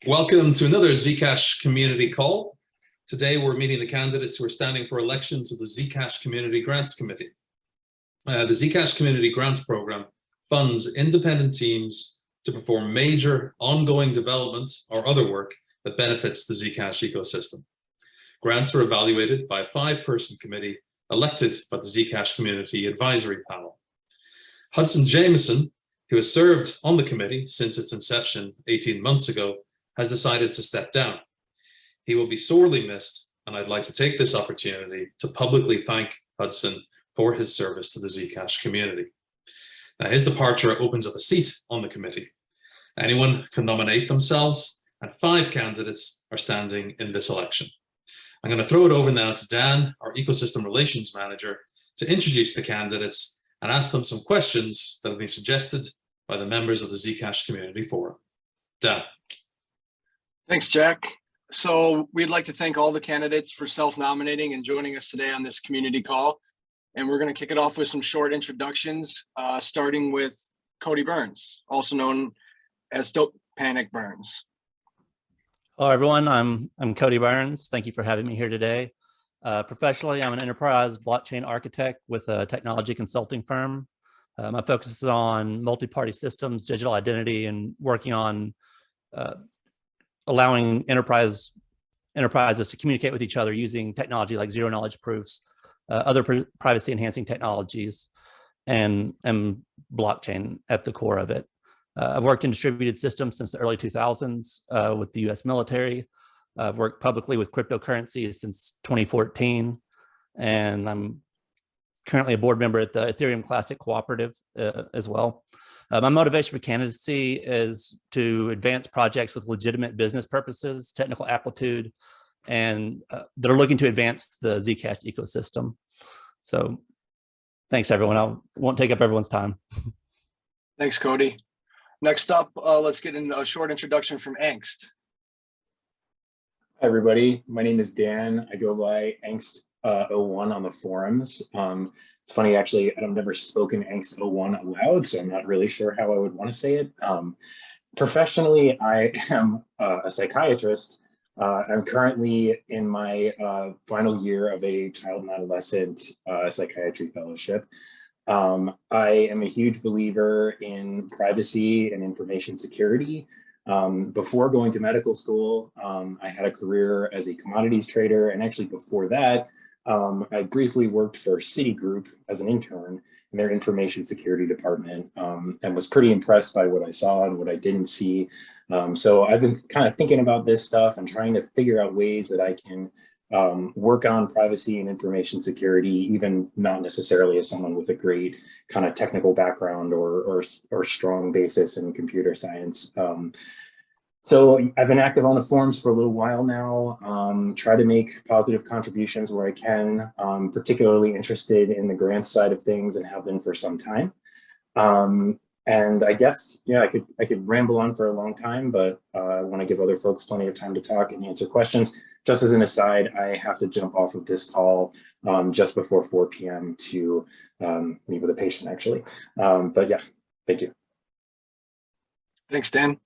Welcome to another Zcash Community Call. Today we're meeting the candidates who are standing for election to the Zcash Community Grants Committee. The Zcash Community Grants Program funds independent teams to perform major ongoing development or other work that benefits the Zcash ecosystem. Grants are evaluated by a 5-person committee elected by the Zcash Community Advisory Panel. Hudson Jameson, who has served on the committee since its inception 18 months ago, has decided to step down. He will be sorely missed, and I'd like to take this opportunity to publicly thank Hudson for his service to the Zcash community. Now, his departure opens up a seat on the committee. Anyone can nominate themselves, and 5 candidates are standing in this election. I'm going to throw it over now to Dan, our Ecosystem Relations Manager, to introduce the candidates and ask them some questions that have been suggested by the members of the Zcash Community Forum. Dan. Thanks, Jack. So we'd like to thank all the candidates for self-nominating and joining us today on this community call. And we're going to kick it off with some short introductions, starting with Cody Burns, also known as dontpanicburns. Hello, everyone. I'm Cody Burns. Thank you for having me here today. Professionally, I'm an enterprise blockchain architect with a technology consulting firm. My focus is on multi-party systems, digital identity, and working on allowing enterprises to communicate with each other using technology like zero-knowledge proofs, other privacy-enhancing technologies, and blockchain at the core of it. I've worked in distributed systems since the early 2000s with the US military. I've worked publicly with cryptocurrencies since 2014, and I'm currently a board member at the Ethereum Classic Cooperative as well. My motivation for candidacy is to advance projects with legitimate business purposes, technical aptitude, and that are looking to advance the Zcash ecosystem. So thanks, everyone. I won't take up everyone's time. Thanks, Cody. Next up, let's get in a short introduction from Angst. Hi, everybody. My name is Dan. I go by Angst01 on the forums. It's funny, actually, I've never spoken Angst01 aloud, so I'm not really sure how I would want to say it. Professionally, I am a psychiatrist. I'm currently in my final year of a child and adolescent psychiatry fellowship. I am a huge believer in privacy and information security. Before going to medical school, I had a career as a commodities trader, and actually before that, I briefly worked for Citigroup as an intern in their information security department, and was pretty impressed by what I saw and what I didn't see. So I've been kind of thinking about this stuff and trying to figure out ways that I can work on privacy and information security, even not necessarily as someone with a great kind of technical background or strong basis in computer science. So I've been active on the forums for a little while now, try to make positive contributions where I can, particularly interested in the grants side of things and have been for some time. And I guess, yeah, I could ramble on for a long time, but I want to give other folks plenty of time to talk and answer questions. Just as an aside, I have to jump off of this call just before 4 p.m. to meet with a patient, actually. But yeah, thank you. Thanks, Dan.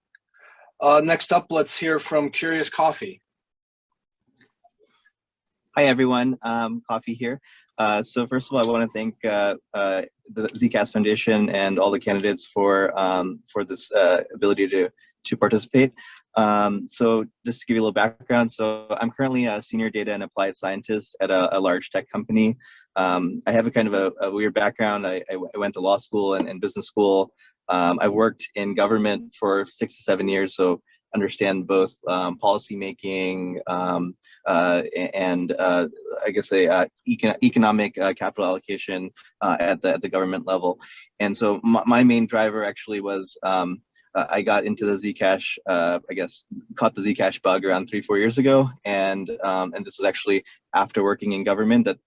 Next up, let's hear from Curious Coffee. Hi, everyone. Coffee here. So first of all, I want to thank the Zcash Foundation and all the candidates for this ability to participate. So just to give you a little background, so I'm currently a senior data and applied scientist at a large tech company. I have a kind of a weird background. I went to law school and business school. I've worked in government for 6 to 7 years, so understand both policy making and I guess economic capital allocation at the government level. And so my main driver actually was I got into the Zcash, I guess, caught the Zcash bug around 3-4 years ago, and this was actually after working in government that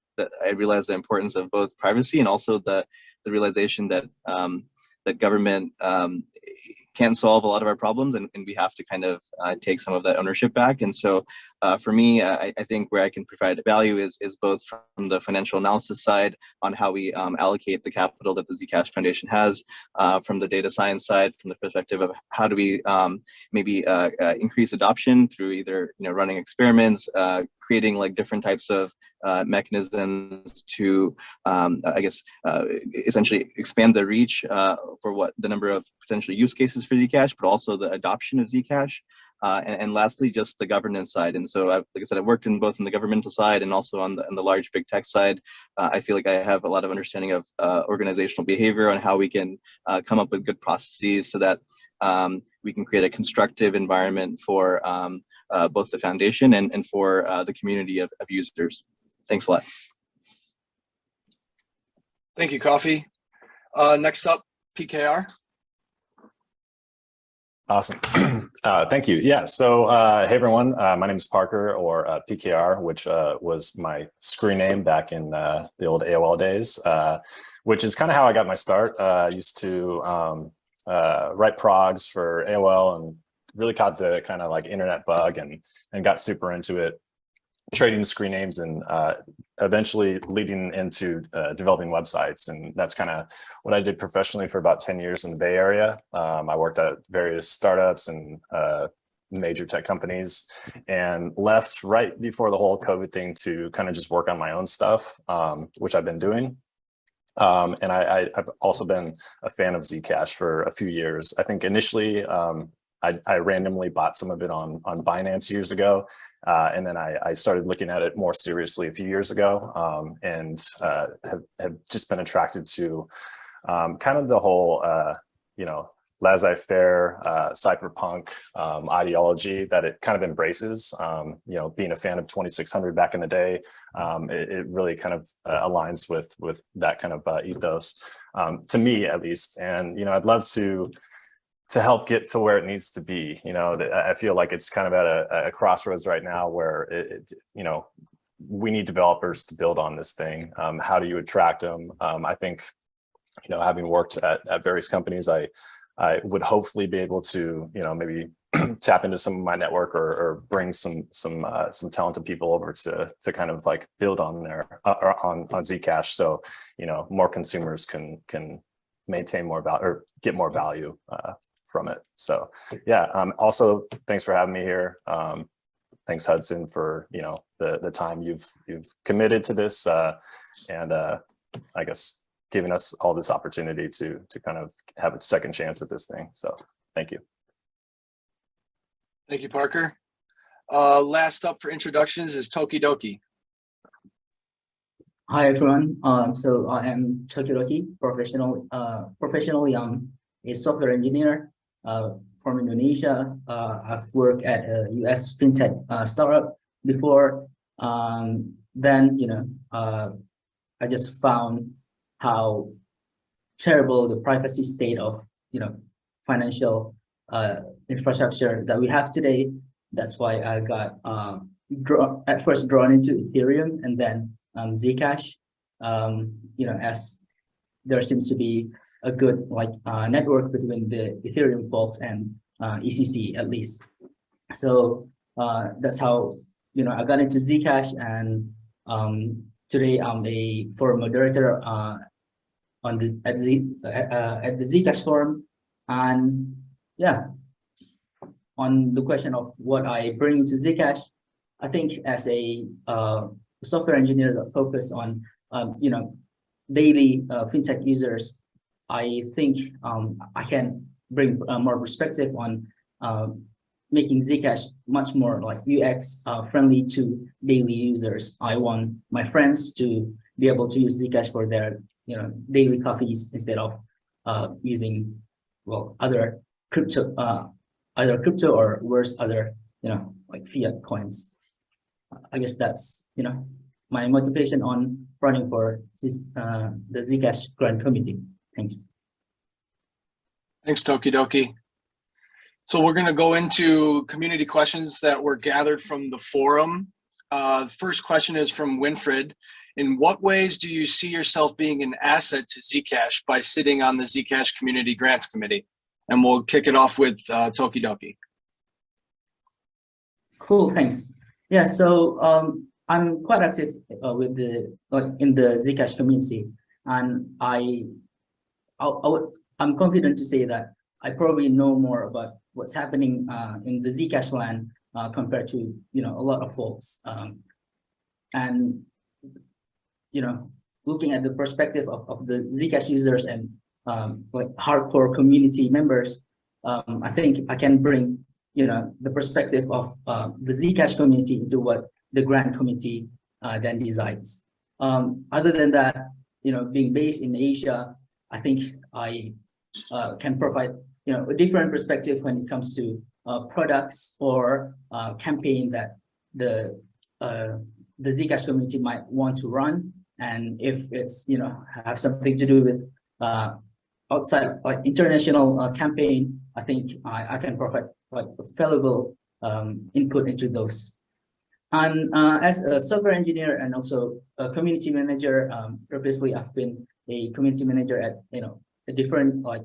I realized the importance of both privacy and also the realization that that government can't solve a lot of our problems, and we have to kind of take some of that ownership back. And so For me, I think where I can provide value is both from the financial analysis side on how we allocate the capital that the Zcash Foundation has, from the data science side, from the perspective of how do we maybe increase adoption through either running experiments, creating like different types of mechanisms to, I guess, essentially expand the reach for what the number of potential use cases for Zcash, but also the adoption of Zcash. And lastly, just the governance side. And so, like I said, I've worked in both on the governmental side and also on the large big tech side. I feel like I have a lot of understanding of organizational behavior on how we can come up with good processes so that we can create a constructive environment for both the foundation and for the community of users. Thanks a lot. Thank you, Coffee. Next up, PKR. Awesome. Thank you. Yeah. So, hey everyone, my name is Parker, or PKR, which was my screen name back in the old AOL days, which is kind of how I got my start. I used to write progs for AOL and really caught the kind of like internet bug and got super into it, trading screen names and eventually leading into developing websites. And that's kind of what I did professionally for about 10 years in the Bay Area. I worked at various startups and major tech companies and left right before the whole COVID thing to kind of just work on my own stuff, which I've been doing. And I've also been a fan of Zcash for a few years. I think initially, I randomly bought some of it on Binance years ago, and then I started looking at it more seriously a few years ago, and have just been attracted to kind of the whole, laissez-faire cypherpunk ideology that it kind of embraces. Being a fan of 2600 back in the day, it really kind of aligns with that kind of ethos, to me at least. And I'd love to help get to where it needs to be. I feel like it's kind of at a crossroads right now where we need developers to build on this thing. How do you attract them? I think, having worked at various companies, I would hopefully be able to, maybe tap into some of my network or bring some talented people over to kind of like build on on Zcash, so more consumers can maintain more value or get more value from it. So yeah, also thanks for having me here. Thanks Hudson for the time you've committed to this, and I guess giving us all this opportunity to kind of have a second chance at this thing. So thank you. Thank you, Parker. Last up for introductions is Tokidoki. Hi everyone. So I am tokidoki, professionally I'm a software engineer from Indonesia. I've worked at a US fintech startup before. Then I just found how terrible the privacy state of financial infrastructure that we have today. That's why I got at first drawn into Ethereum and then Zcash. As there seems to be a good network between the Ethereum vaults and ECC at least. So that's how I got into Zcash, and today I'm a forum moderator at the Zcash forum. And yeah, on the question of what I bring to Zcash, I think as a software engineer that focus on daily fintech users, I think I can bring more perspective on making Zcash much more like UX friendly to daily users. I want my friends to be able to use Zcash for their daily coffees instead of using other crypto or worse, other like fiat coins. I guess that's my motivation on running for the Zcash Grant Committee. Thanks. Thanks, Tokidoki. So we're going to go into community questions that were gathered from the forum. The first question is from Winfred. In what ways do you see yourself being an asset to Zcash by sitting on the Zcash Community Grants Committee? And we'll kick it off with Tokidoki. Cool, thanks. Yeah, so I'm quite active with the in the Zcash community, and I'm confident to say that I probably know more about what's happening in the Zcash land compared to a lot of folks. And looking at the perspective of the Zcash users and like hardcore community members, I think I can bring the perspective of the Zcash community into what the grant committee then decides. Other than that, being based in Asia, I think I can provide a different perspective when it comes to products or campaign that the Zcash community might want to run, and if it's have something to do with outside like international campaign, I think I can provide like valuable input into those. And as a software engineer and also a community manager, previously I've been a community manager at a different like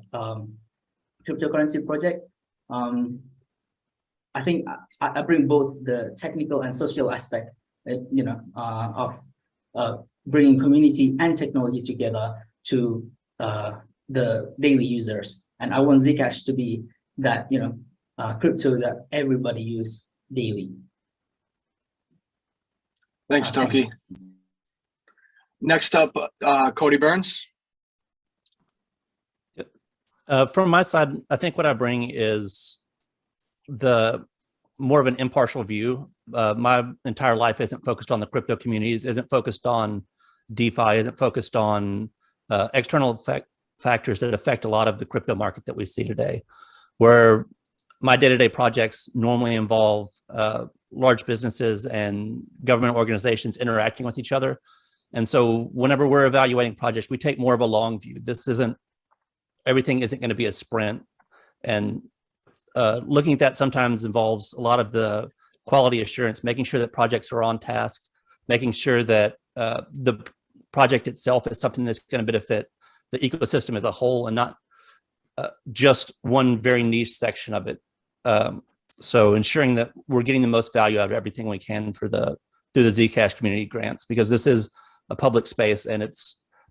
cryptocurrency project. I think I bring both the technical and social aspect, of bringing community and technology together to the daily users. And I want Zcash to be that crypto that everybody use daily. Thanks, Toki. Thanks. Next up, Cody Burns. From my side, I think what I bring is the more of an impartial view. My entire life isn't focused on the crypto communities, isn't focused on DeFi, isn't focused on external factors that affect a lot of the crypto market that we see today, where my day-to-day projects normally involve large businesses and government organizations interacting with each other. And so whenever we're evaluating projects, we take more of a long view. Everything isn't going to be a sprint. And looking at that sometimes involves a lot of the quality assurance, making sure that projects are on task, making sure that the project itself is something that's going to benefit the ecosystem as a whole and not just one very niche section of it. So ensuring that we're getting the most value out of everything we can through the Zcash community grants, because this is a public space and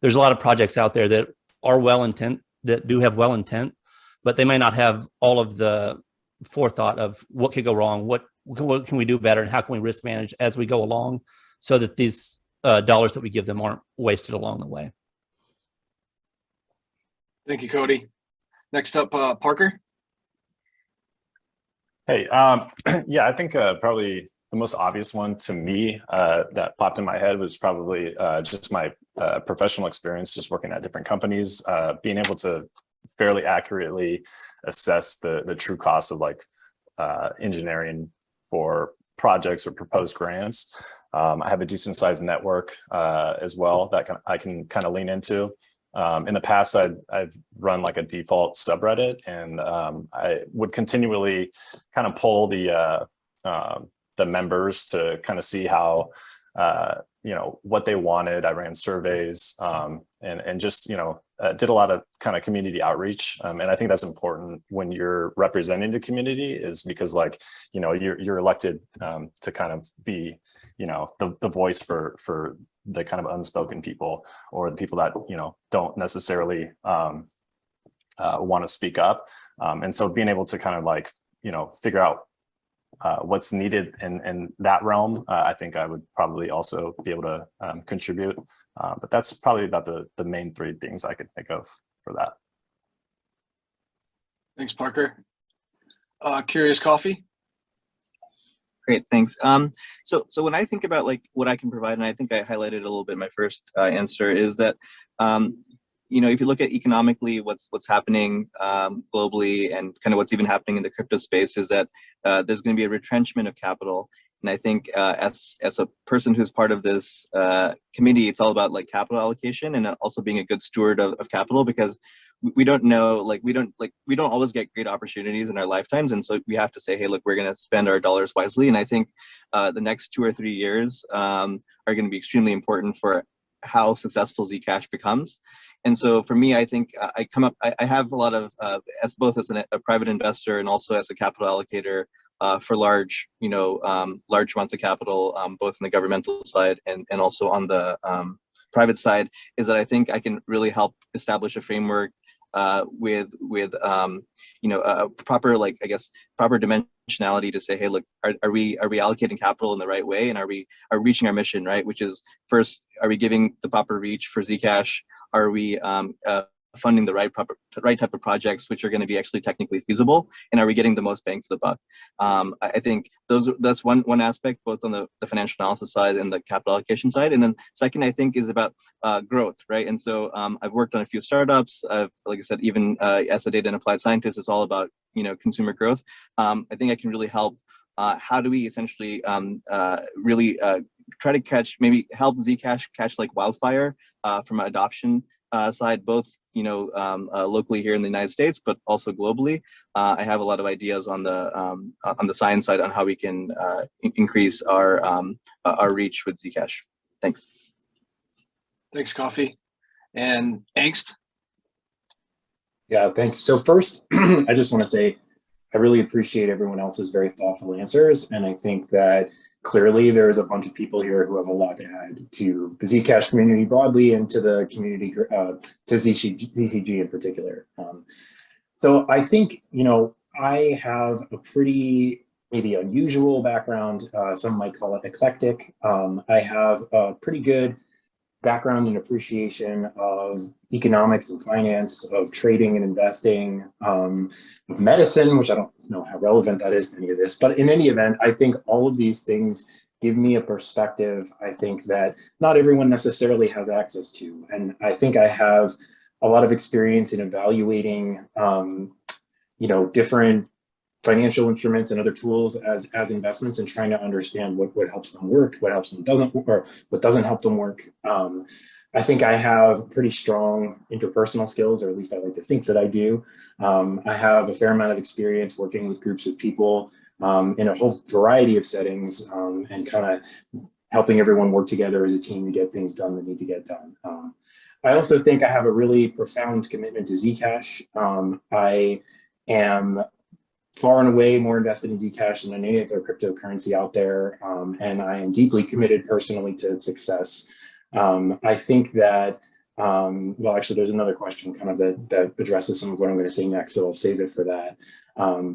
there's a lot of projects out there that are do have well intent, but they may not have all of the forethought of what could go wrong, what can we do better, and how can we risk manage as we go along, so that these dollars that we give them aren't wasted along the way. Thank you, Cody. Next up, Parker. Hey, yeah, I think probably the most obvious one to me that popped in my head was probably just my professional experience, just working at different companies, being able to fairly accurately assess the true cost of like engineering for projects or proposed grants. I have a decent sized network as well that I can kind of lean into. In the past, I've run like a default subreddit, and I would continually kind of poll the members to kind of see how what they wanted. I ran surveys and just did a lot of kind of community outreach, and I think that's important when you're representing the community, is because like you're elected to kind of be the voice for the kind of unspoken people, or the people that don't necessarily want to speak up, and so being able to kind of like figure out what's needed in that realm, I think I would probably also be able to contribute, but that's probably about the main three things I could think of for that. Thanks, Parker. Curious Coffee. Great, thanks. So when I think about like what I can provide, and I think I highlighted a little bit in my first answer, is that if you look at economically what's happening globally, and kind of what's even happening in the crypto space, is that there's going to be a retrenchment of capital. And I think as a person who's part of this committee, it's all about like capital allocation and also being a good steward of capital, because we don't know, like we don't always get great opportunities in our lifetimes, and so we have to say, hey, look, we're going to spend our dollars wisely. And I think the next 2 or 3 years are going to be extremely important for how successful Zcash becomes. And so for me, I think I have a lot of, both as a private investor and also as a capital allocator, for large, large amounts of capital, both on the governmental side and also on the private side, is that I think I can really help establish a framework with a proper, like, I guess, proper dimensionality to say, hey, look, are we allocating capital in the right way, and are we reaching our mission, right? Which is, first, are we giving the proper reach for Zcash? Are we funding the right type of projects which are going to be actually technically feasible, and are we getting the most bang for the buck? I think that's one aspect, both on the financial analysis side and the capital allocation side. And then second, I think, is about growth, right? And so I've worked on a few startups. Like I said, even as a data and applied scientist, it's all about consumer growth. I think I can really help. How do we essentially really try to help Zcash catch like wildfire from an adoption side, both locally here in the United States, but also globally. I have a lot of ideas on the science side on how we can increase our reach with Zcash. Thanks. Thanks, Coffee. And Angst? Yeah, thanks. So first, I just want to say I really appreciate everyone else's very thoughtful answers, and I think that clearly there's a bunch of people here who have a lot to add to the Zcash community broadly and to the community, to ZCG in particular. So I think, I have a pretty maybe unusual background. Some might call it eclectic. I have a pretty good background and appreciation of economics and finance, of trading and investing, of medicine, which I don't know how relevant that is to any of this, but in any event, I think all of these things give me a perspective, I think, that not everyone necessarily has access to. And I think I have a lot of experience in evaluating, different financial instruments and other tools as investments, and trying to understand what helps them work, what helps them doesn't, or what doesn't help them work. I think I have pretty strong interpersonal skills, or at least I like to think that I do. I have a fair amount of experience working with groups of people in a whole variety of settings, and kind of helping everyone work together as a team to get things done that need to get done. I also think I have a really profound commitment to Zcash. I am far and away more invested in Zcash than any other cryptocurrency out there, and I am deeply committed personally to its success. I think that, well, actually, there's another question kind of that addresses some of what I'm going to say next, so I'll save it for that.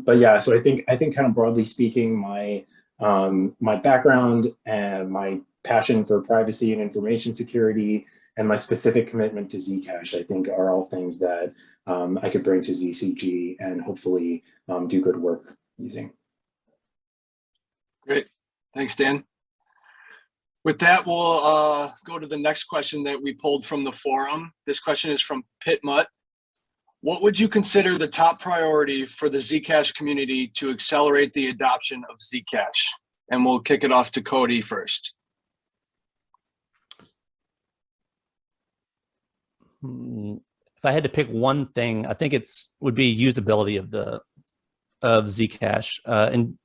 But yeah, so I think kind of broadly speaking, my background and my passion for privacy and information security and my specific commitment to Zcash, I think, are all things that I could bring to ZCG and hopefully do good work using. Great. Thanks, Dan. With that, we'll go to the next question that we pulled from the forum. This question is from Pit Mutt. What would you consider the top priority for the Zcash community to accelerate the adoption of Zcash? And we'll kick it off to Cody first. If I had to pick one thing, I think would be usability of Zcash and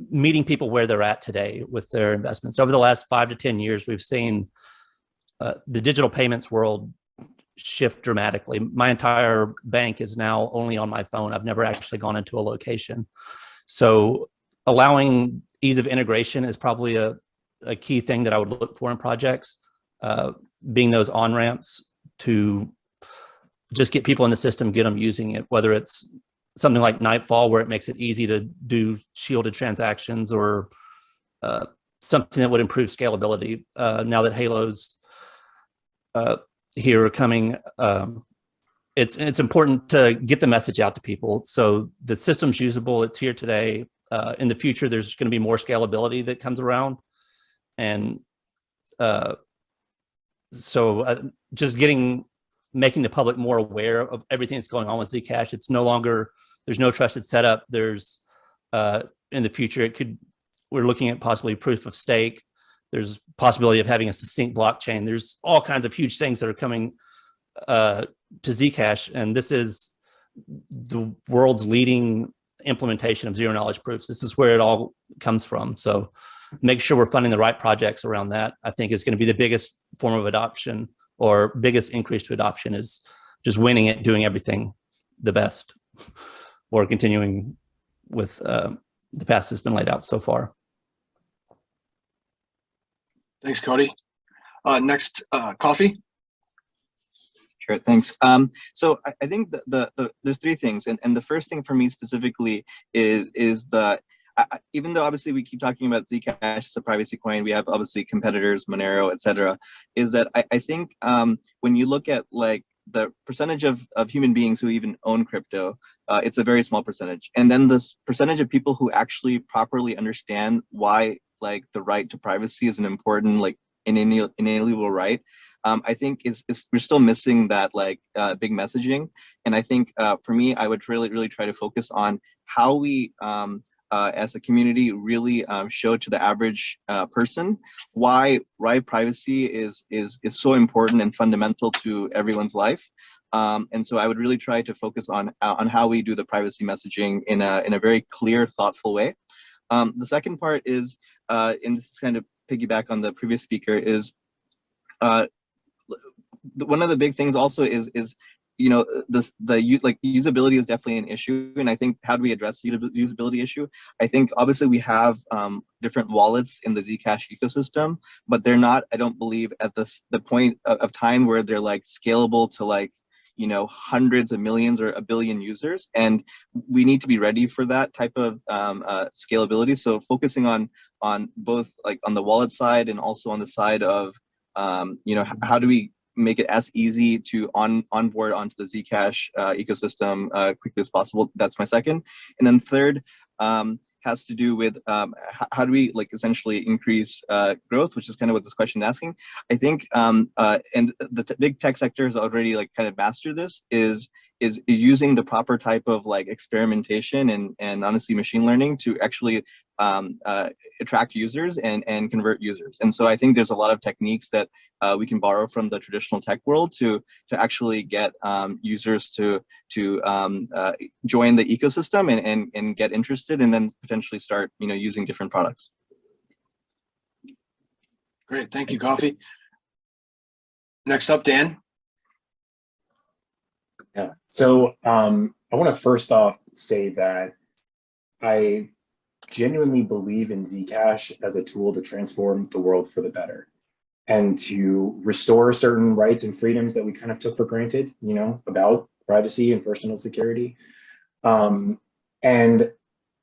meeting people where they're at today with their investments. Over the last 5 to 10 years, we've seen the digital payments world shift dramatically. My entire bank is now only on my phone. I've never actually gone into a location. So allowing ease of integration is probably a key thing that I would look for in projects, being those on-ramps to just get people in the system, get them using it, whether it's something like Nightfall, where it makes it easy to do shielded transactions, or something that would improve scalability. Now that Halo's here coming, it's important to get the message out to people. So the system's usable, it's here today. In the future, there's going to be more scalability that comes around. And so just making the public more aware of everything that's going on with Zcash. It's no longer, there's no trusted setup. There's, in the future, we're looking at possibly proof of stake. There's possibility of having a succinct blockchain. There's all kinds of huge things that are coming to Zcash. And this is the world's leading implementation of zero knowledge proofs. This is where it all comes from. So make sure we're funding the right projects around that. I think is going to be the biggest form of adoption, or biggest increase to adoption, is just winning it, doing everything the best, or continuing with the path has been laid out so far. Thanks, Cody. Next, Coffee. Sure, thanks. So I think there's three things, and the first thing for me specifically is that even though obviously we keep talking about Zcash as a privacy coin, we have obviously competitors, Monero, etc. Is that I think when you look at like the percentage of human beings who even own crypto, it's a very small percentage, and then this percentage of people who actually properly understand why like the right to privacy is an important like inalienable right. I think we're still missing that like big messaging, and I think for me, I would really try to focus on how we as a community really show to the average person why privacy is so important and fundamental to everyone's life. And so I would really try to focus on how we do the privacy messaging in a very clear, thoughtful way. The second part is, and this is kind of piggyback on the previous speaker, is one of the big things also is you know like usability is definitely an issue, and I think how do we address the usability issue? I think obviously we have different wallets in the Zcash ecosystem, but they're not, I don't believe, at the point of time where they're like scalable to like, you know, hundreds of millions or a billion users, and we need to be ready for that type of scalability. So focusing on both like on the wallet side and also on the side of you know, how do we make it as easy to onboard onto the Zcash ecosystem quickly as possible. That's my second. And then third has to do with how do we like essentially increase growth, which is kind of what this question is asking. I think and the big tech sector has already like kind of mastered this, is using the proper type of like experimentation and honestly machine learning to actually attract users and convert users. And so I think there's a lot of techniques that we can borrow from the traditional tech world to actually get users to join the ecosystem and get interested, and then potentially start, you know, using different products. Great, thank you, Coffee. Next up, Dan. Yeah, so I want to first off say that I genuinely believe in Zcash as a tool to transform the world for the better and to restore certain rights and freedoms that we kind of took for granted, you know, about privacy and personal security. And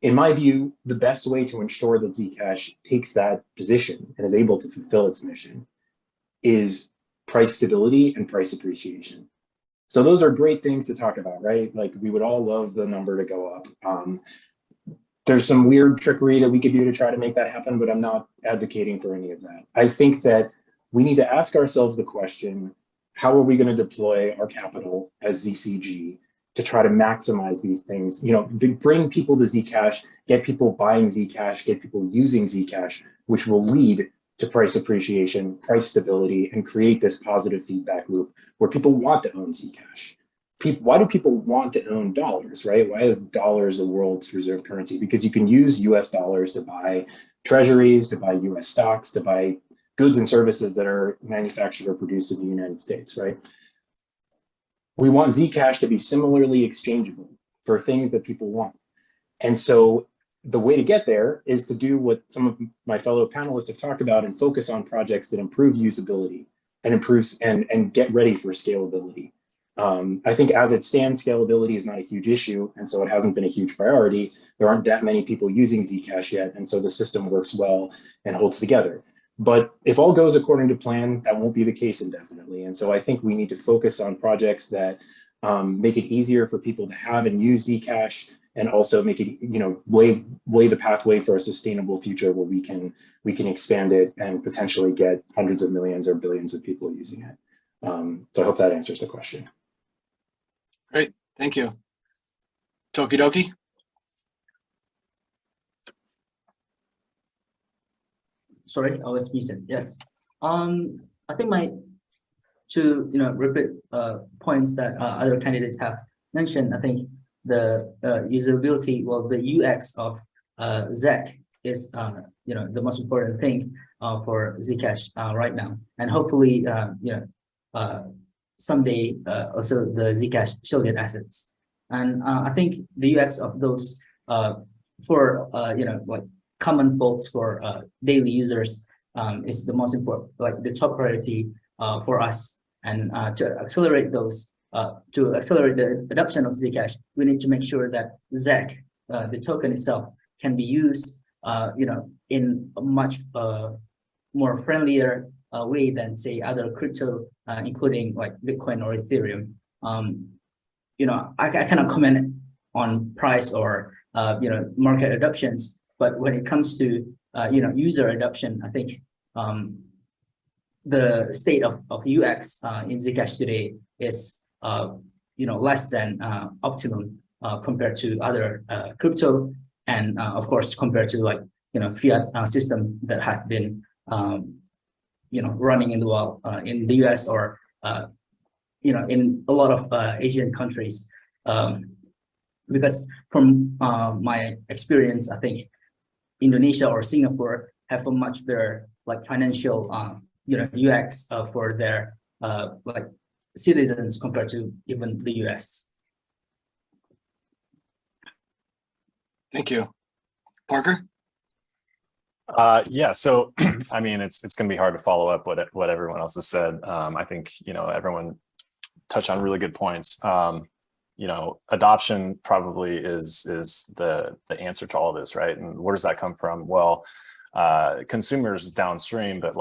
in my view, the best way to ensure that Zcash takes that position and is able to fulfill its mission is price stability and price appreciation. So those are great things to talk about, right? Like we would all love the number to go up. There's some weird trickery that we could do to try to make that happen, but I'm not advocating for any of that. I think that we need to ask ourselves the question, how are we going to deploy our capital as ZCG to try to maximize these things? You know, bring people to Zcash, get people buying Zcash, get people using Zcash, which will lead to price appreciation, price stability, and create this positive feedback loop where people want to own Zcash. Why do people want to own dollars, right? Why is dollars the world's reserve currency? Because you can use US dollars to buy treasuries, to buy US stocks, to buy goods and services that are manufactured or produced in the United States, right? We want Zcash to be similarly exchangeable for things that people want. And so the way to get there is to do what some of my fellow panelists have talked about and focus on projects that improve usability and improves and get ready for scalability. I think as it stands, scalability is not a huge issue, and so it hasn't been a huge priority. There aren't that many people using Zcash yet, and so the system works well and holds together. But if all goes according to plan, that won't be the case indefinitely. And so I think we need to focus on projects that make it easier for people to have and use Zcash, and also make it, you know, lay the pathway for a sustainable future where we can expand it and potentially get hundreds of millions or billions of people using it. So I hope that answers the question. Great, thank you. Tokidoki. Sorry, I was muted. Yes. I think to repeat points that other candidates have mentioned. I think the usability, well, the UX of ZEC is the most important thing for Zcash right now, and hopefully someday also the Zcash shielded assets. And I think the UX of those for like common folks, for daily users, is the most important, like the top priority for us. And to accelerate those, to accelerate the adoption of Zcash, we need to make sure that ZAC, the token itself, can be used in a much more friendlier way than, say, other crypto, including like Bitcoin or Ethereum. I cannot comment on price or market adoptions, but when it comes to user adoption, I think the state of UX in Zcash today is less than optimum compared to other crypto, and of course compared to like fiat system that have been running in the world, in the US, or in a lot of Asian countries. Because from my experience, I think Indonesia or Singapore have a much better like financial UX for their like citizens compared to even the US. Thank you. Parker? Yeah, so I mean, it's going to be hard to follow up what everyone else has said. I think everyone touched on really good points. Adoption probably is the answer to all this, right? And where does that come from? Well, consumers downstream, but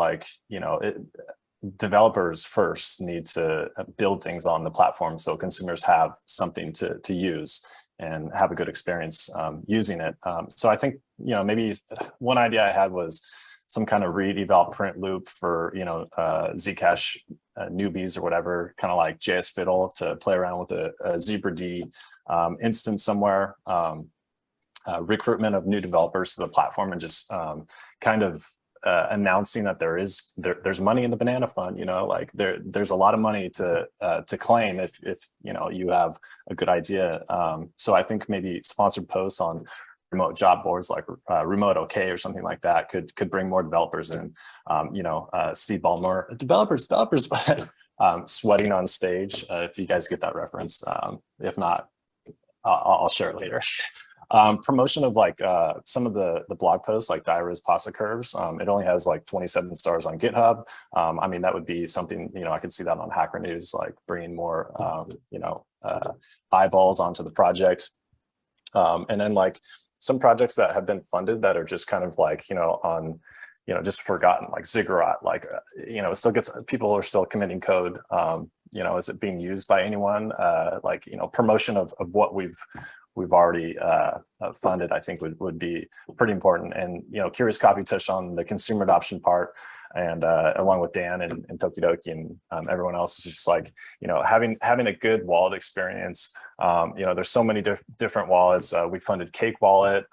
developers first need to build things on the platform so consumers have something to use and have a good experience using it. So I think maybe one idea I had was some kind of read, eval, print loop for Zcash newbies or whatever, kind of like JS Fiddle, to play around with a ZBRD instance somewhere, recruitment of new developers to the platform, and just kind of announcing that there's money in the banana fund. There's a lot of money to claim if you have a good idea. So I think maybe sponsored posts on remote job boards like Remote OK or something like that could bring more developers in. Steve Ballmer, developers, but sweating on stage. If you guys get that reference, if not, I'll share it later. Promotion of like some of the blog posts, like Diaries Pasta Curves. It only has like 27 stars on GitHub. I mean, that would be something, I could see that on Hacker News, like bringing more, eyeballs onto the project. And then like some projects that have been funded that are just kind of like, on, just forgotten, like Ziggurat, like, it still gets, people are still committing code. Is it being used by anyone? Promotion of what we've already funded, I think would be pretty important. And, Curious Coffee touched on the consumer adoption part, and along with Dan and Tokidoki and everyone else, is just like, having a good wallet experience. There's so many different wallets. We funded Cake Wallet,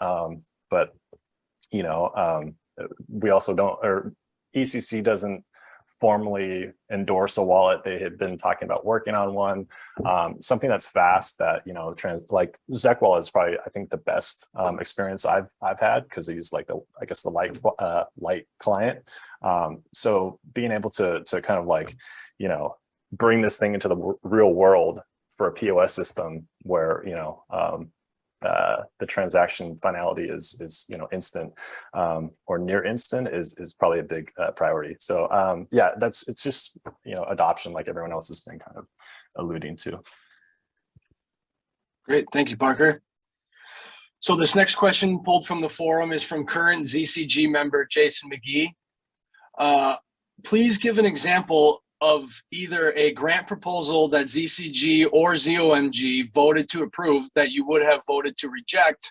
but, we also don't, or ECC doesn't formally endorse a wallet. They had been talking about working on one, something that's fast, that like Zec Wallet is probably, I think, the best experience I've had, because they use like the light client. So being able to kind of like bring this thing into the real world for a POS system where the transaction finality is instant, or near instant, is probably a big priority. So yeah, it's just adoption, like everyone else has been kind of alluding to. Great, thank you, Parker. So this next question pulled from the forum is from current ZCG member Jason McGee. Please give an example of either a grant proposal that ZCG or ZOMG voted to approve that you would have voted to reject,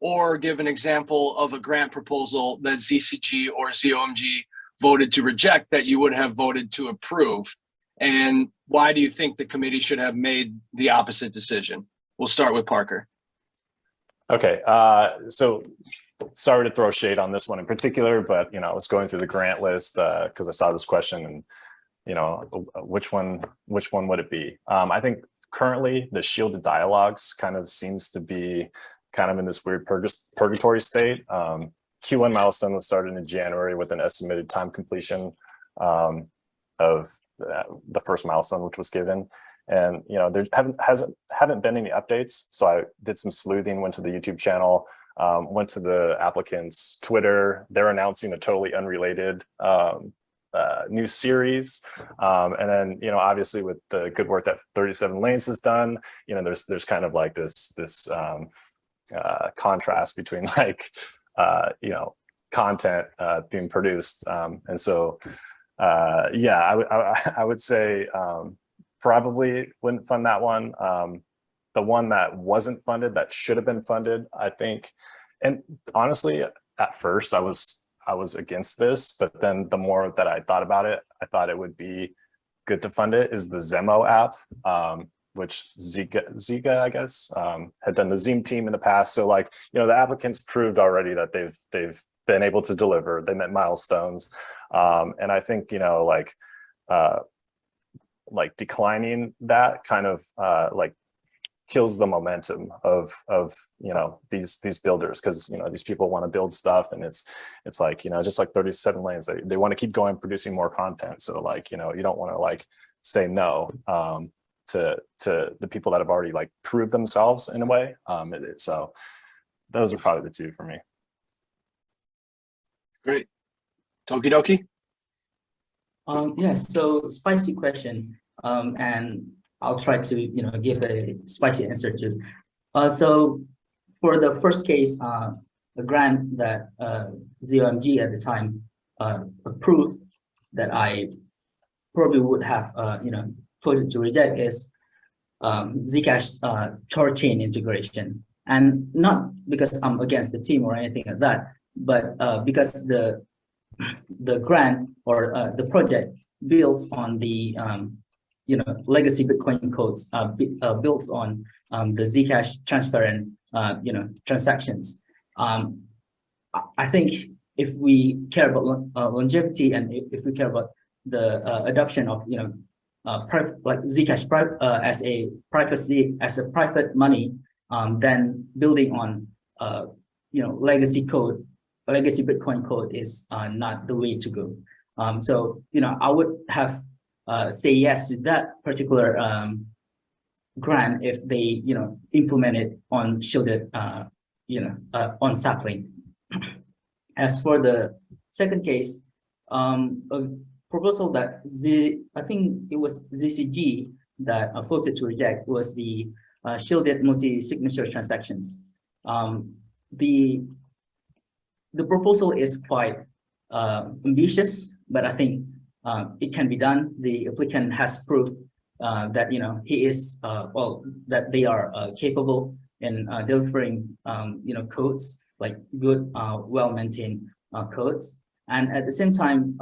or give an example of a grant proposal that ZCG or ZOMG voted to reject that you would have voted to approve. And why do you think the committee should have made the opposite decision? We'll start with Parker. Okay, so sorry to throw shade on this one in particular, but I was going through the grant list because I saw this question, and which one would it be? I think currently the shielded dialogues kind of seems to be kind of in this weird purgatory state. Q1 milestone was started in January with an estimated time completion of the first milestone, which was given. And there haven't been any updates. So I did some sleuthing, went to the YouTube channel, went to the applicant's Twitter. They're announcing a totally unrelated new series. And then, you know, obviously with the good work that 37 Lanes has done, you know, there's kind of like this contrast between like, you know, content being produced. And so, yeah, I would say probably wouldn't fund that one. The one that wasn't funded, that should have been funded, I think. And honestly, at first I was against this, but then the more that I thought about it, I thought it would be good to fund it, is the Zemo app, which Zika, I guess, had done the Zoom team in the past. So like, you know, the applicants proved already that they've been able to deliver, they met milestones. And I think, you know, like declining that kind of like kills the momentum of you know, these builders, because, you know, these people want to build stuff, and it's like, you know, just like 37 Lanes, they want to keep going, producing more content. So like, you know, you don't want to like say no to the people that have already like proved themselves in a way. So those are probably the two for me. Great. Tokidoki? Yes, so spicy question, and I'll try to, you know, give a spicy answer to. So for the first case, the grant that ZOMG at the time approved, that I probably would have, you know, voted to reject, is Zcash Tor chain integration. And not because I'm against the team or anything like that, but because the grant or the project builds on the you know, legacy Bitcoin codes, builds on the Zcash transparent you know, transactions. I think if we care about longevity, and if we care about the adoption of, you know, like Zcash as a private money, then building on you know, legacy Bitcoin code is not the way to go. So, you know, I would have say yes to that particular grant if they, you know, implement it on shielded, you know, on sapling. As for the second case, a proposal that I think it was ZCG that voted to reject was the shielded multi-signature transactions. The proposal is quite ambitious, but I think it can be done. The applicant has proved that, you know, he is well, that they are capable in delivering you know, codes, like good well-maintained codes. And at the same time,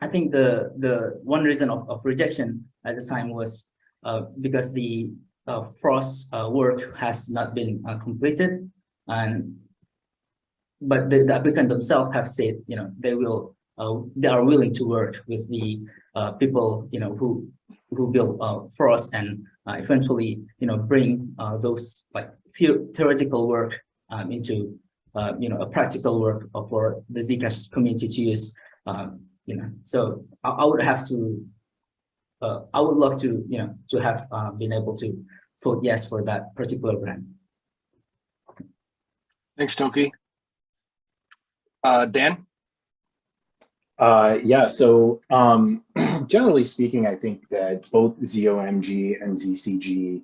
I think the one reason of rejection at the time was because the Frost work has not been completed, but the applicant themselves have said, you know, they are willing to work with the people, you know, who build Frost, and eventually, you know, bring those like theoretical work into you know, a practical work for the Zcash community to use. You know, so I would have to, I would love to, you know, to have been able to vote yes for that particular grant. Thanks, Toki. Dan? Yeah, so generally speaking, I think that both ZOMG and ZCG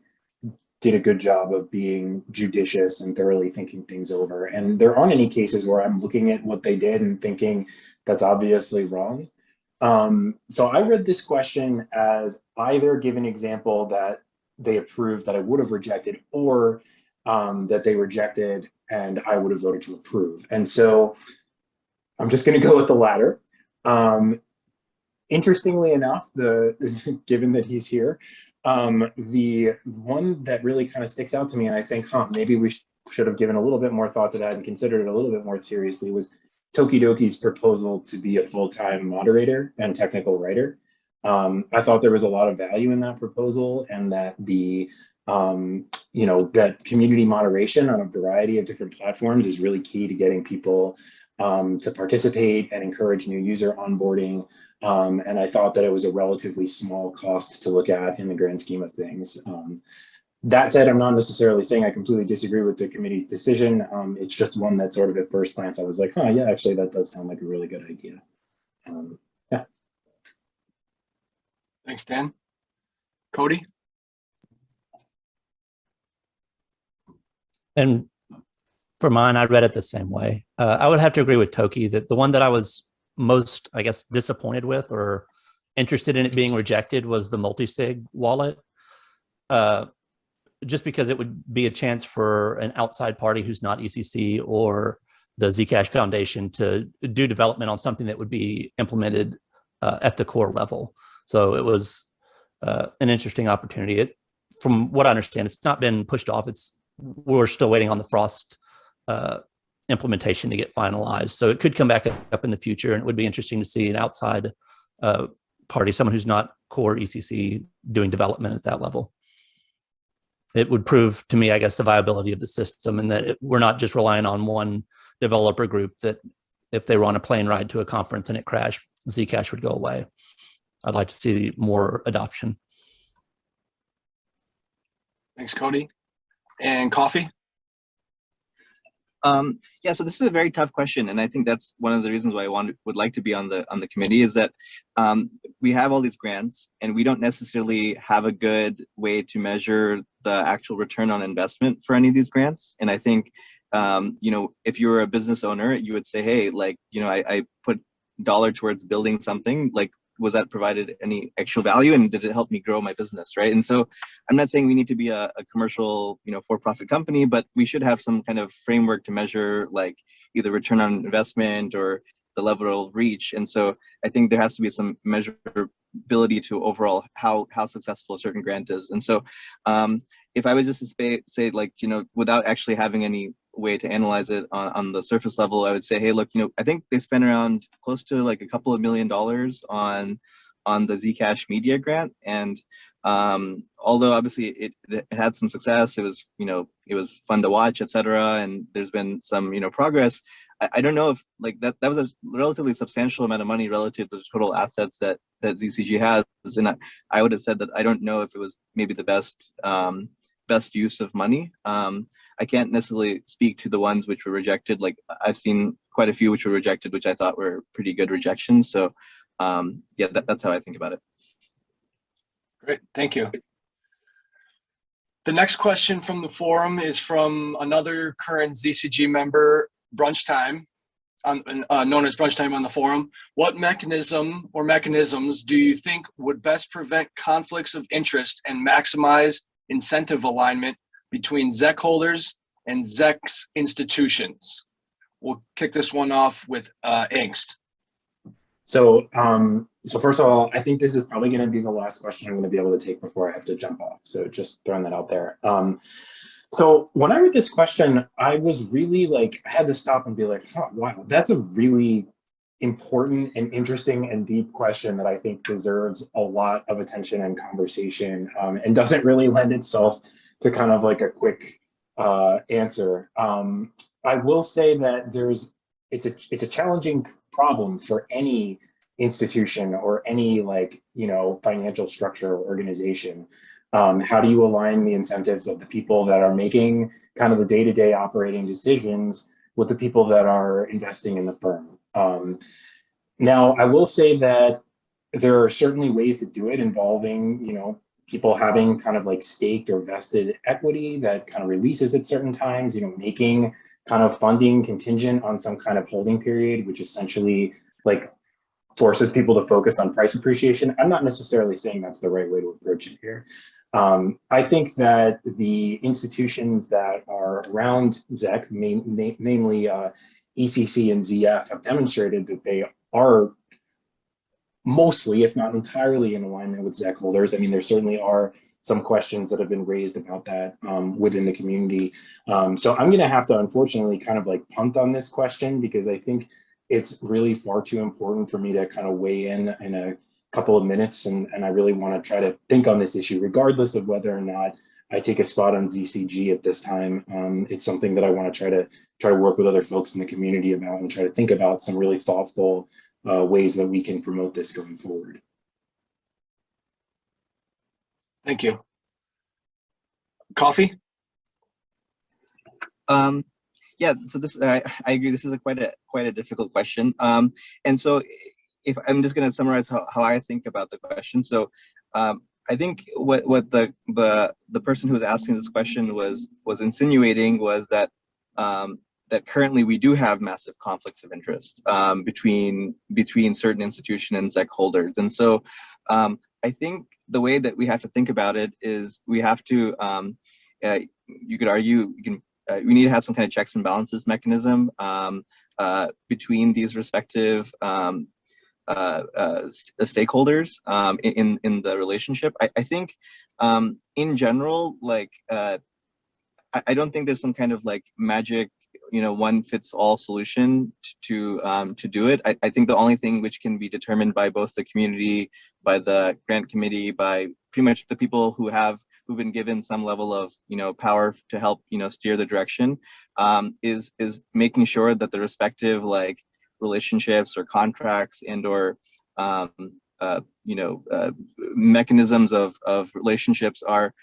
did a good job of being judicious and thoroughly thinking things over. And there aren't any cases where I'm looking at what they did and thinking that's obviously wrong. So I read this question as either give an example that they approved that I would have rejected, or that they rejected and I would have voted to approve. And so I'm just going to go with the latter. Interestingly enough, given that he's here, the one that really kind of sticks out to me, and I think, maybe we should have given a little bit more thought to that and considered it a little bit more seriously, was Tokidoki's proposal to be a full-time moderator and technical writer. I thought there was a lot of value in that proposal, and that the you know, that community moderation on a variety of different platforms is really key to getting people to participate and encourage new user onboarding. And I thought that it was a relatively small cost to look at in the grand scheme of things. That said, I'm not necessarily saying I completely disagree with the committee's decision. It's just one that sort of at first glance I was like, oh yeah, actually that does sound like a really good idea. Yeah. Thanks, Dan. Cody? And for mine, I read it the same way. I would have to agree with Toki that the one that I was most, I guess, disappointed with or interested in it being rejected was the multi-sig wallet. Just because it would be a chance for an outside party who's not ECC or the Zcash Foundation to do development on something that would be implemented at the core level. So it was an interesting opportunity. From what I understand, it's not been pushed off. We're still waiting on the Frost implementation to get finalized. So it could come back up in the future, and it would be interesting to see an outside party, someone who's not core ECC, doing development at that level. It would prove to me, I guess, the viability of the system, and that we're not just relying on one developer group, that if they were on a plane ride to a conference and it crashed, Zcash would go away. I'd like to see more adoption. Thanks, Cody. And Coffee? Yeah, so this is a very tough question, and I think that's one of the reasons why I would like to be on the committee, is that we have all these grants, and we don't necessarily have a good way to measure the actual return on investment for any of these grants. And I think, you know, if you were a business owner, you would say, hey, like, you know, I put $1 towards building something, like, was that provided any actual value, and did it help me grow my business, right? And so I'm not saying we need to be a commercial, you know, for-profit company, but we should have some kind of framework to measure, like, either return on investment or the level of reach. And so I think there has to be some measurability to overall how successful a certain grant is. And so if I would just say, like, you know, without actually having any way to analyze it on the surface level, I would say, hey, look, you know, I think they spent around close to like a couple of $1 million on the Zcash media grant. And although obviously it had some success, it was, you know, it was fun to watch, etc. And there's been some, you know, progress. I don't know if, like, that was a relatively substantial amount of money relative to the total assets that ZCG has. And I would have said that I don't know if it was maybe the best use of money. I can't necessarily speak to the ones which were rejected. Like, I've seen quite a few which were rejected, which I thought were pretty good rejections. So yeah, that's how I think about it. Great, thank you. The next question from the forum is from another current ZCG member, Brunch Time, known as Brunch Time on the forum. What mechanism or mechanisms do you think would best prevent conflicts of interest and maximize incentive alignment between ZEC holders and ZEC's institutions? We'll kick this one off with Angst. So, so first of all, I think this is probably going to be the last question I'm going to be able to take before I have to jump off. So just throwing that out there. So when I read this question, I was really like, I had to stop and be like, oh, wow, that's a really important and interesting and deep question that I think deserves a lot of attention and conversation, and doesn't really lend itself to kind of like a quick answer. I will say that it's a challenging problem for any institution or any, like, you know, financial structure or organization. How do you align the incentives of the people that are making kind of the day-to-day operating decisions with the people that are investing in the firm? Now, I will say that there are certainly ways to do it involving, you know, people having kind of like staked or vested equity that kind of releases at certain times, you know, making kind of funding contingent on some kind of holding period, which essentially like forces people to focus on price appreciation. I'm not necessarily saying that's the right way to approach it here. I think that the institutions that are around ZEC, namely ECC and ZF, have demonstrated that they are mostly, if not entirely, in alignment with ZEC holders. I mean, there certainly are some questions that have been raised about that within the community. So I'm going to have to, unfortunately, kind of like punt on this question, because I think it's really far too important for me to kind of weigh in a couple of minutes, and I really want to try to think on this issue, regardless of whether or not I take a spot on ZCG at this time. It's something that I want to try to work with other folks in the community about, and try to think about some really thoughtful ways that we can promote this going forward. Thank you. Coffee? Yeah, so this I agree. This is quite a difficult question. And so if I'm just going to summarize how I think about the question. So I think what the person who was asking this question was insinuating was that that currently we do have massive conflicts of interest between certain institution and ZEC holders. And so I think the way that we have to think about it is we have to, you could argue, we need to have some kind of checks and balances mechanism between these respective stakeholders in the relationship. I think in general, like I don't think there's some kind of like magic, one fits all solution to do it. I think the only thing which can be determined by both the community, by the grant committee, by pretty much the people who've been given some level of power to help steer the direction, is making sure that the respective like relationships or contracts and or mechanisms of relationships are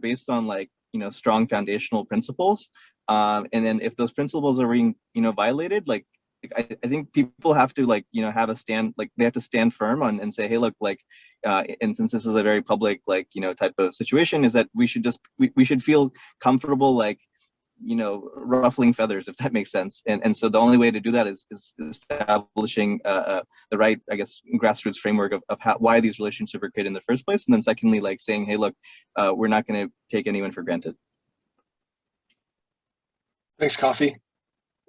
based on like strong foundational principles, and then if those principles are being violated, like I think people have to like have a stand, like they have to stand firm on and say, hey, look, like and since this is a very public like type of situation, is that we should just we should feel comfortable like ruffling feathers, if that makes sense. And so the only way to do that is establishing the right, I guess, grassroots framework of why these relationships were created in the first place, and then secondly, like saying, hey, look, we're not going to take anyone for granted. Thanks, Coffee.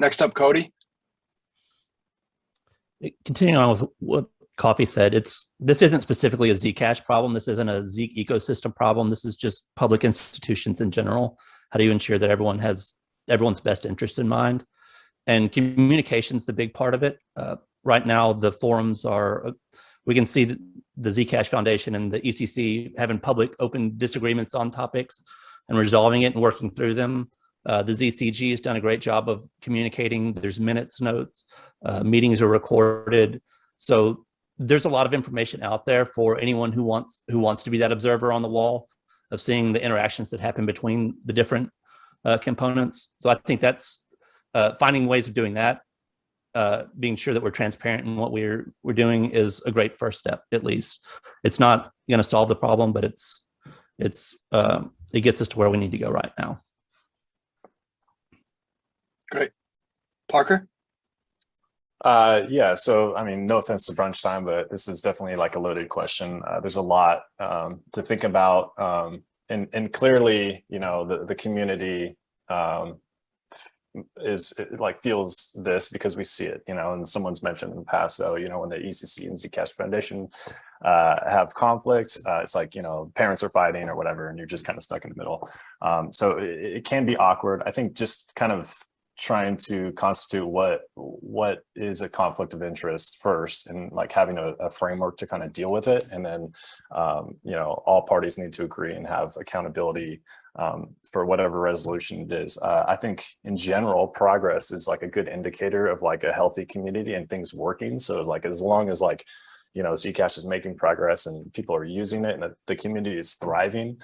Next up, Cody. Continuing on with what Coffee said, this isn't specifically a Zcash problem. This isn't a Zeek ecosystem problem. This is just public institutions in general. How do you ensure that everyone has everyone's best interest in mind? And communication's the big part of it. Right now, the forums are, we can see the Zcash Foundation and the ECC having public open disagreements on topics and resolving it and working through them. The ZCG has done a great job of communicating. There's minutes, notes, meetings are recorded. So there's a lot of information out there for anyone who wants to be that observer on the wall of seeing the interactions that happen between the different components. So I think that's finding ways of doing that, being sure that we're transparent in what we're doing is a great first step. At least it's not going to solve the problem, but it gets us to where we need to go right now. Great. Parker? Yeah, so I mean, no offense to brunch time, but this is definitely like a loaded question. There's a lot to think about, and clearly, the community feels this because we see it, and someone's mentioned in the past, though, when the ECC and Zcash Foundation have conflicts, it's like, parents are fighting or whatever, and you're just kind of stuck in the middle. So it can be awkward. I think just kind of trying to constitute what is a conflict of interest first, and like having a framework to kind of deal with it, and then all parties need to agree and have accountability for whatever resolution it is. I think in general, progress is like a good indicator of like a healthy community and things working. So like as long as like Zcash is making progress and people are using it and the community is thriving,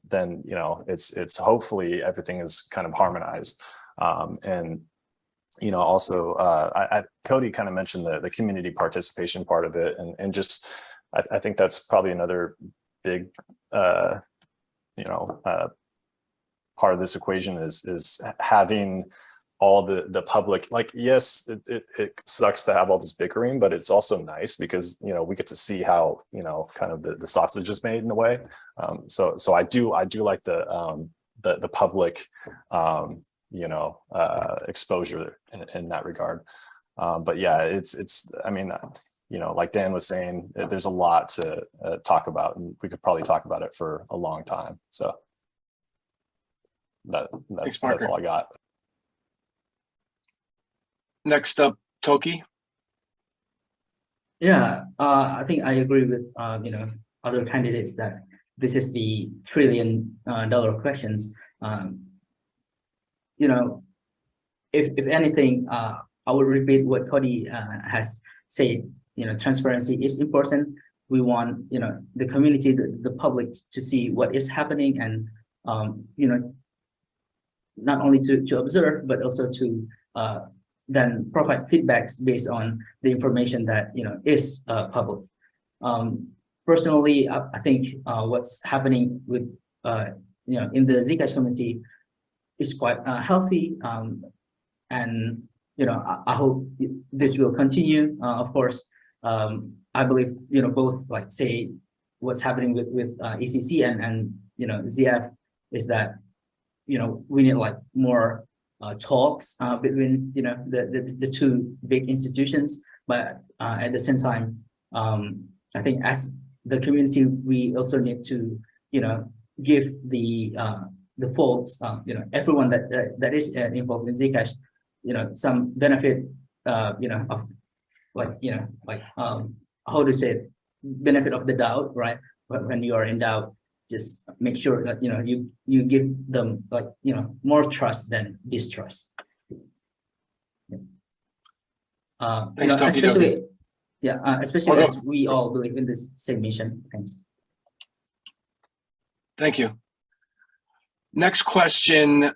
then it's hopefully everything is kind of harmonized. And also Cody kind of mentioned the community participation part of it, and just I think that's probably another big part of this equation is having all the public, like, yes, it sucks to have all this bickering, but it's also nice because we get to see how kind of the sausage is made in a way. So I do like the public exposure in that regard. But yeah, it's I mean, like Dan was saying, there's a lot to talk about, and we could probably talk about it for a long time. So that's all I got. Next up, Toki. Yeah, I think I agree with other candidates that this is the $1 trillion questions. If anything, I will repeat what Cody has said. Transparency is important. We want the community, the public, to see what is happening and you know, not only to observe, but also to then provide feedbacks based on the information that, you know, is public. Personally, I think what's happening with, you know, in the Zcash community is quite healthy. And, you know, I hope this will continue. Of course, I believe, you know, both, like, say, what's happening with ECC and, you know, ZF is that, you know, we need like more talks between, you know, the two big institutions. But at the same time, I think as the community, we also need to, you know, give the folks, you know, everyone that is involved in Zcash, you know, some benefit, you know, of like, you know, like how to say it, benefit of the doubt, right? But when you are in doubt, just make sure that, you know, you give them, like, you know, more trust than distrust. You know, especially, yeah, especially as we all believe in this same mission. Thanks. Thank you. Next question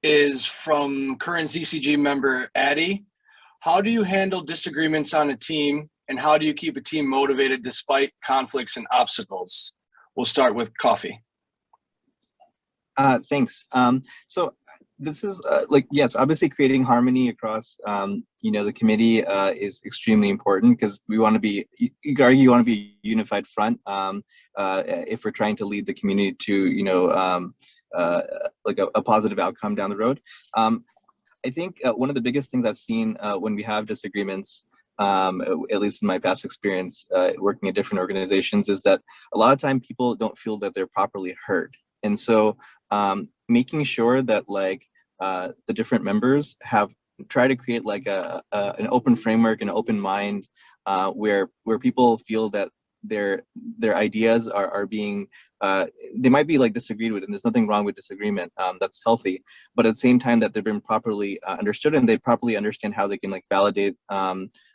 is from current ZCG member Addie. How do you handle disagreements on a team, and how do you keep a team motivated despite conflicts and obstacles? We'll start with Coffee. Thanks. So this is like, yes, obviously creating harmony across, you know, the committee is extremely important, because we want to be, you could argue, you want to be a unified front if we're trying to lead the community to, you know, like a positive outcome down the road. I think one of the biggest things I've seen when we have disagreements, at least in my past experience working at different organizations, is that a lot of time people don't feel that they're properly heard. And so making sure that, like, the different members try to create like an open framework, an open mind, where people feel that their ideas are being, they might be like disagreed with, and there's nothing wrong with disagreement, that's healthy, but at the same time that they've been properly understood, and they properly understand how they can, like, validate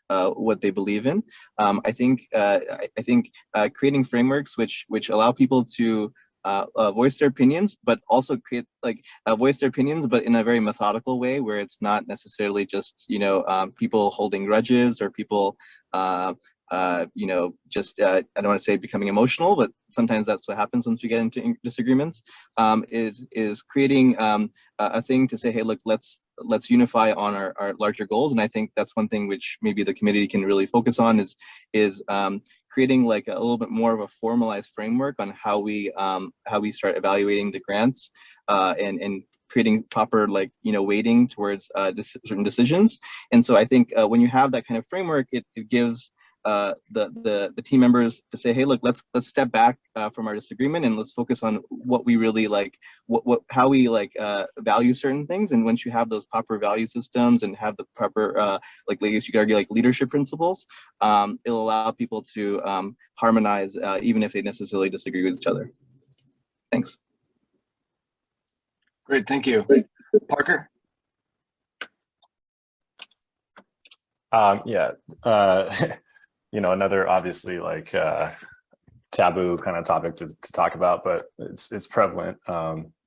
what they believe in. I think creating frameworks which allow people to voice their opinions, but also create, like, voice their opinions, but in a very methodical way, where it's not necessarily just, you know, people holding grudges, or people you know, just I don't want to say becoming emotional, but sometimes that's what happens once we get into disagreements, is creating a thing to say, hey, look, let's unify on our larger goals. And I think that's one thing which maybe the committee can really focus on, is creating like a little bit more of a formalized framework on how we start evaluating the grants, and creating proper, like, you know, weighting towards certain decisions. And so I think when you have that kind of framework, it gives the team members to say, hey, look, let's step back from our disagreement, and let's focus on what we really like, how we like value certain things. And once you have those proper value systems and have the proper like, I guess you could argue, like, leadership principles, it'll allow people to harmonize even if they necessarily disagree with each other. Thanks. Great, thank you. Parker? Yeah. You know, another obviously, like, taboo kind of topic to talk about, but it's prevalent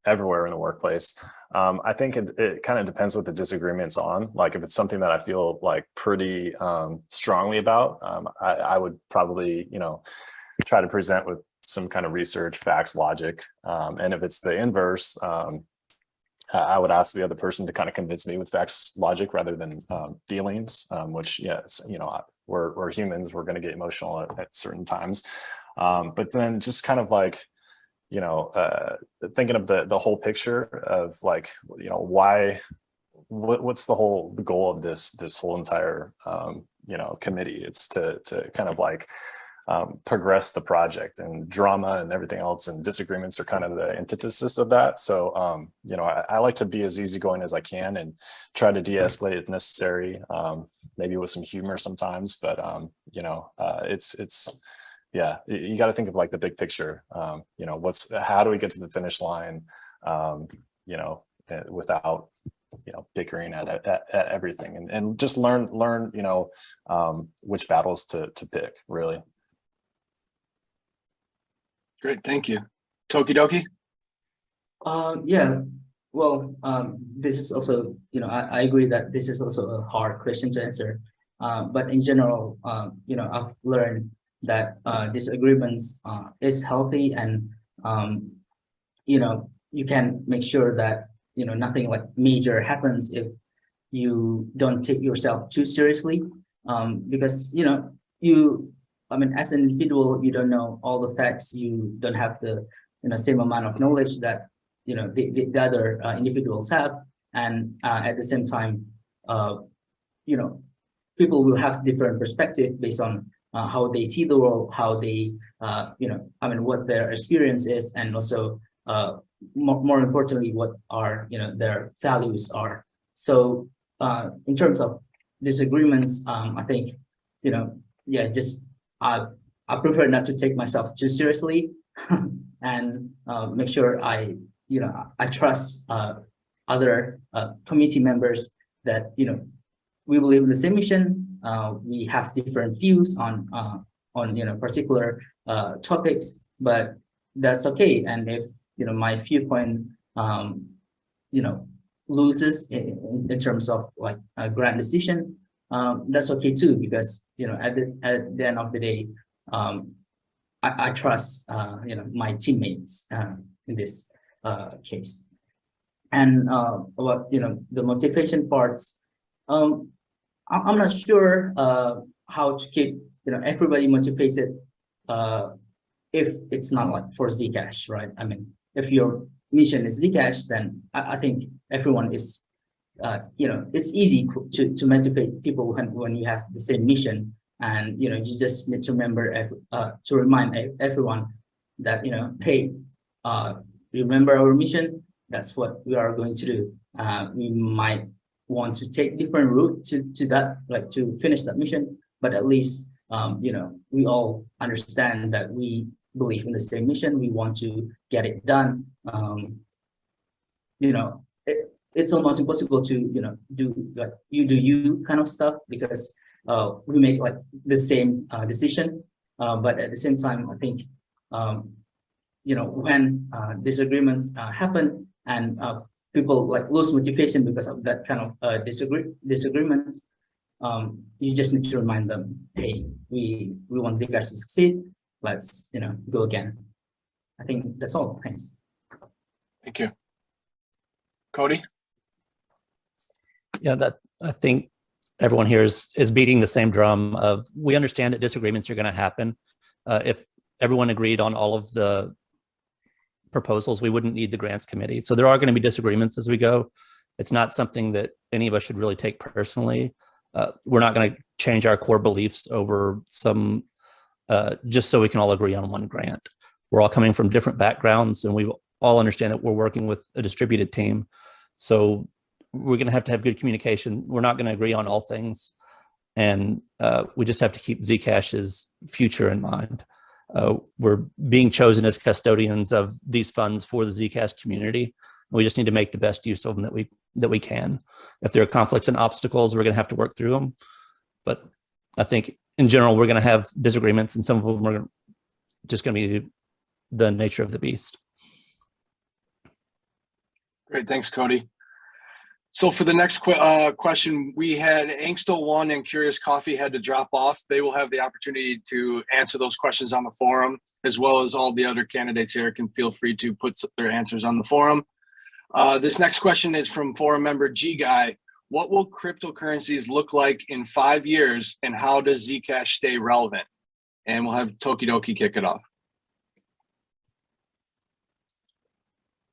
everywhere in the workplace. I think it kind of depends what the disagreement's on. Like, if it's something that I feel like pretty strongly about, I would probably, you know, try to present with some kind of research, facts, logic. And if it's the inverse, I would ask the other person to kind of convince me with facts, logic, rather than feelings, which, yes, you know, we're humans, we're going to get emotional at certain times. But then just kind of like, you know, thinking of the whole picture of, like, you know, what's the whole goal of this whole entire, you know, committee? It's to kind of like progress the project, and drama and everything else and disagreements are kind of the antithesis of that. So, you know, I like to be as easygoing as I can and try to de-escalate if necessary, maybe with some humor sometimes, but, you know, yeah, you got to think of, like, the big picture. You know, how do we get to the finish line, you know, without, you know, bickering at everything, and just learn, you know, which battles to pick, really. Great, thank you. Tokidoki? Yeah, well, this is also, I agree that this is also a hard question to answer. But in general, I've learned that disagreements is healthy, and you can make sure that nothing like major happens if you don't take yourself too seriously. Because as an individual, you don't know all the facts. You don't have the same amount of knowledge that the other individuals have, and at the same time, people will have different perspective based on how they see the world, how they what their experience is, and also more importantly, what are their values are. So in terms of disagreements, I think I prefer not to take myself too seriously, and make sure I trust other committee members that we believe in the same mission. We have different views on particular topics, but that's okay. And if my viewpoint loses in terms of like a grant decision, that's okay too, because at the end of the day, I trust my teammates in this case. And about the motivation parts, I'm not sure how to keep everybody motivated if it's not like for Zcash, right? I mean, if your mission is Zcash, then I think everyone is it's easy to motivate people when you have the same mission. And you just need to remember to remind everyone that hey, remember our mission. That's what we are going to do. We might want to take different route to that, like to finish that mission, but at least we all understand that we believe in the same mission. We want to get it done. It's almost impossible to do like you kind of stuff, because we make like the same decision, but at the same time, I think when disagreements happen, and people like lose motivation because of that kind of disagreements, you just need to remind them, hey, we want Zcash to succeed. Let's go again. I think that's all. Thanks. Thank you. Cody? Yeah, that I think everyone here is beating the same drum of, we understand that disagreements are going to happen. If everyone agreed on all of the proposals, we wouldn't need the grants committee. So there are going to be disagreements as we go. It's not something that any of us should really take personally. We're not going to change our core beliefs over some, just so we can all agree on one grant. We're all coming from different backgrounds, and we all understand that we're working with a distributed team. So we're going to have good communication. We're not going to agree on all things. And we just have to keep Zcash's future in mind. We're being chosen as custodians of these funds for the Zcash community. We just need to make the best use of them that we can. If there are conflicts and obstacles, we're going to have to work through them. But I think in general, we're going to have disagreements, and some of them are just going to be the nature of the beast. Great, thanks, Cody. So for the next question, we had Angst01 and Curious Coffee had to drop off. They will have the opportunity to answer those questions on the forum, as well as all the other candidates here can feel free to put their answers on the forum. This next question is from forum member G Guy. What will cryptocurrencies look like in 5 years, and how does Zcash stay relevant? And we'll have Tokidoki kick it off.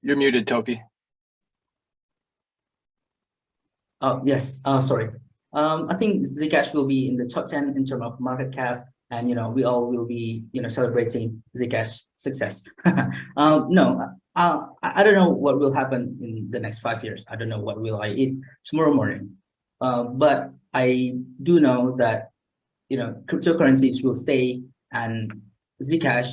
You're muted, Toki. Yes, sorry. I think Zcash will be in the top 10 in terms of market cap, and we all will be celebrating Zcash success. No, I don't know what will happen in the next 5 years. I don't know what will I eat tomorrow morning. But I do know that cryptocurrencies will stay, and Zcash,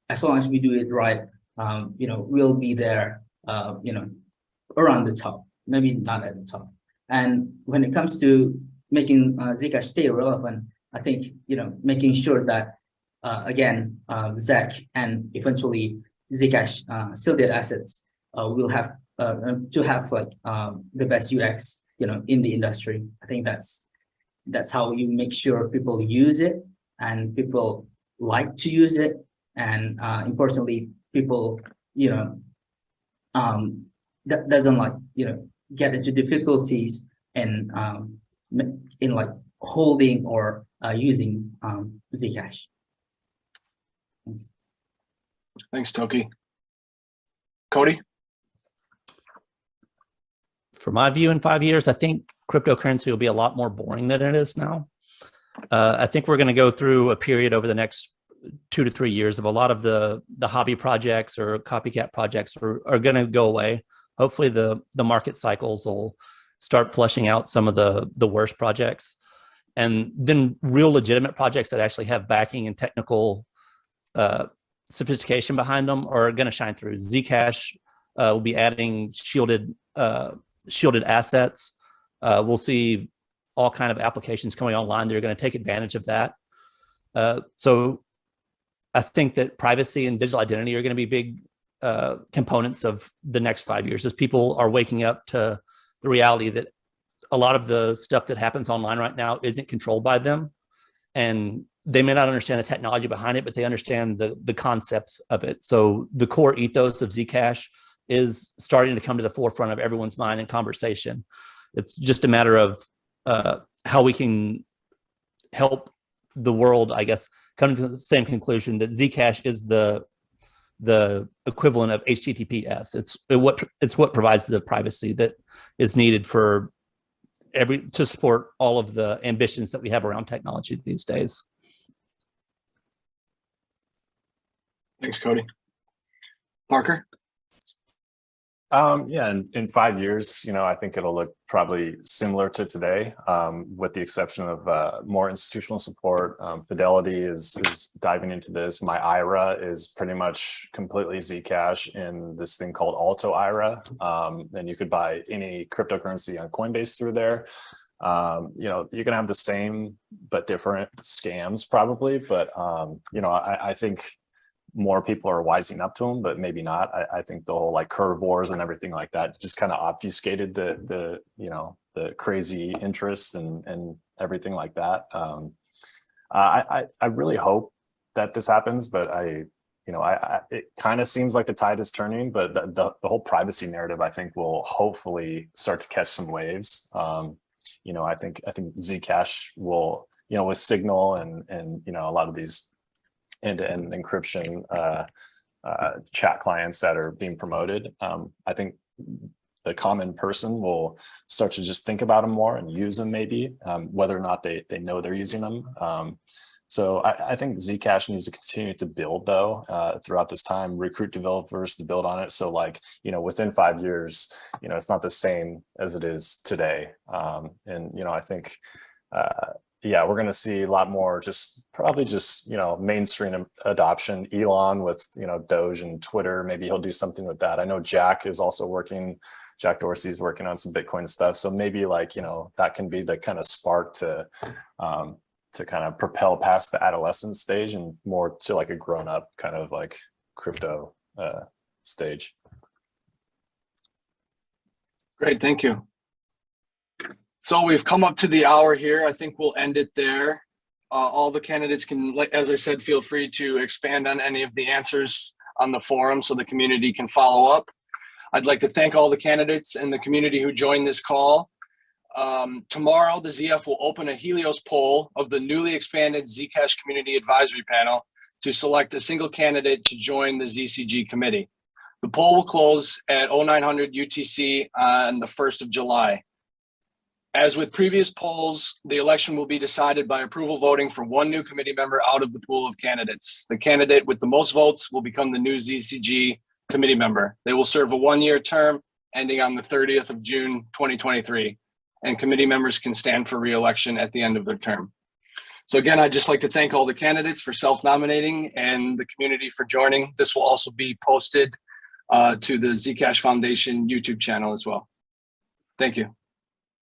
as long as we do it right, will be there, around the top. Maybe not at the top. And when it comes to making Zcash stay relevant, I think making sure that again ZAC and eventually Zcash sealed assets will have to have like the best UX, in the industry. I think that's how you make sure people use it and people like to use it, and importantly, people that doesn't like get into difficulties in like holding or using Zcash. Thanks. Thanks, Toki. Cody? For my view, in 5 years, I think cryptocurrency will be a lot more boring than it is now. I think we're going to go through a period over the next 2 to 3 years of a lot of the hobby projects or copycat projects are going to go away. Hopefully the market cycles will start flushing out some of the worst projects, and then real legitimate projects that actually have backing and technical sophistication behind them are going to shine through. Zcash will be adding shielded assets. We'll see all kind of applications coming online. They're going to take advantage of that. So I think that privacy and digital identity are going to be big components of the next 5 years, as people are waking up to the reality that a lot of the stuff that happens online right now isn't controlled by them. And they may not understand the technology behind it, but they understand the concepts of it. So the core ethos of Zcash is starting to come to the forefront of everyone's mind and conversation. It's just a matter of how we can help the world, I guess, come to the same conclusion that Zcash is the equivalent of HTTPS. It's what provides the privacy that is needed for to support all of the ambitions that we have around technology these days. Thanks, Cody. Parker? Yeah, in 5 years, I think it'll look probably similar to today, with the exception of more institutional support. Fidelity is diving into this. My IRA is pretty much completely Zcash in this thing called Alto IRA. And you could buy any cryptocurrency on Coinbase through there. You're gonna have the same but different scams probably, but I think more people are wising up to them, but maybe not. I think the whole like curve wars and everything like that just kind of obfuscated the crazy interests and everything like that. I really hope that this happens, but it kind of seems like the tide is turning, but the whole privacy narrative, I think, will hopefully start to catch some waves. I think Zcash will, with Signal and a lot of these end-to-end encryption chat clients that are being promoted, I think the common person will start to just think about them more and use them, maybe, whether or not they know they're using them. So I think Zcash needs to continue to build, though, throughout this time, recruit developers to build on it. So within 5 years, it's not the same as it is today. I think we're going to see a lot more probably mainstream adoption. Elon with, Doge and Twitter, maybe he'll do something with that. I know Jack Dorsey is working on some Bitcoin stuff. So maybe that can be the kind of spark to kind of propel past the adolescent stage and more to like a grown up kind of like crypto stage. Great, thank you. So we've come up to the hour here. I think we'll end it there. All the candidates can, as I said, feel free to expand on any of the answers on the forum so the community can follow up. I'd like to thank all the candidates and the community who joined this call. Tomorrow, the ZF will open a Helios poll of the newly expanded Zcash Community Advisory Panel to select a single candidate to join the ZCG committee. The poll will close at 0900 UTC on the 1st of July. As with previous polls, the election will be decided by approval voting for one new committee member out of the pool of candidates. The candidate with the most votes will become the new ZCG committee member. They will serve a one-year term ending on the 30th of June, 2023, and committee members can stand for re-election at the end of their term. So again, I'd just like to thank all the candidates for self-nominating and the community for joining. This will also be posted to the Zcash Foundation YouTube channel as well. Thank you.